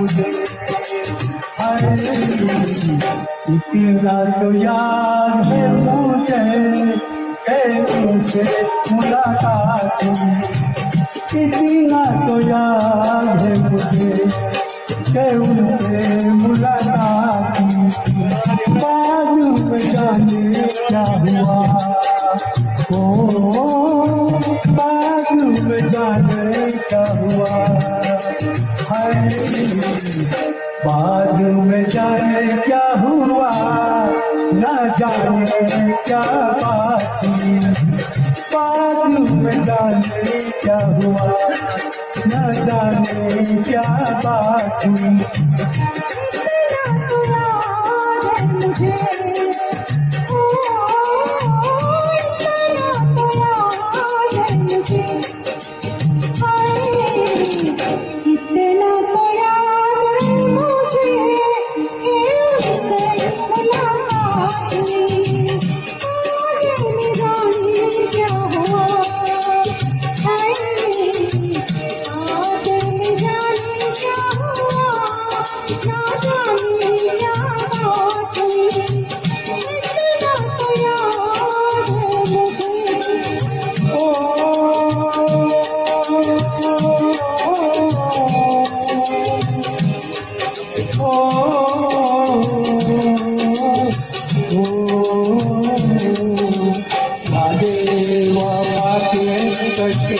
मुझे हाय इतना तो याद है मुझे तुमसे मुलाकात इतना तो याद है मुझे उनसे मुलाकात बाद में जाने क्या हुआ बाद में जाने क्या हुआ हाय बाद में जाने क्या हुआ न जाने क्या बात थी बाद में जाने क्या हुआ न जाने क्या बात थी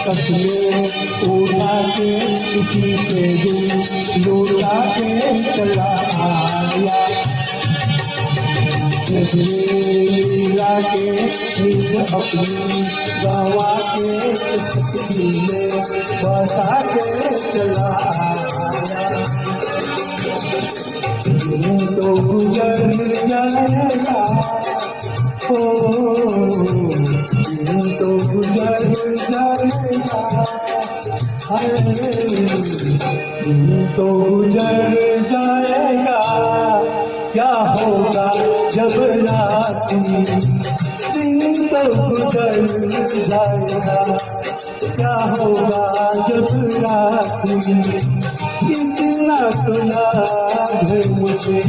कसले उठा के किसी के दिल लूटा के चला आया लीला के नींद अपनी गवा के सपनी में बसा के चला आया तो गुजर जाएगा तो गुजर जाएगा तो गुजर जाएगा क्या होगा जब रात दिन तो गुजर जाएगा क्या होगा जब रात इतना तो याद है मुझे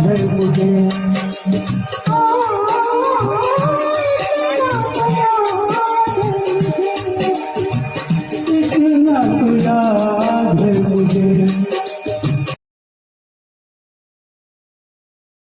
है मुझे। इतना तो याद है मुझे।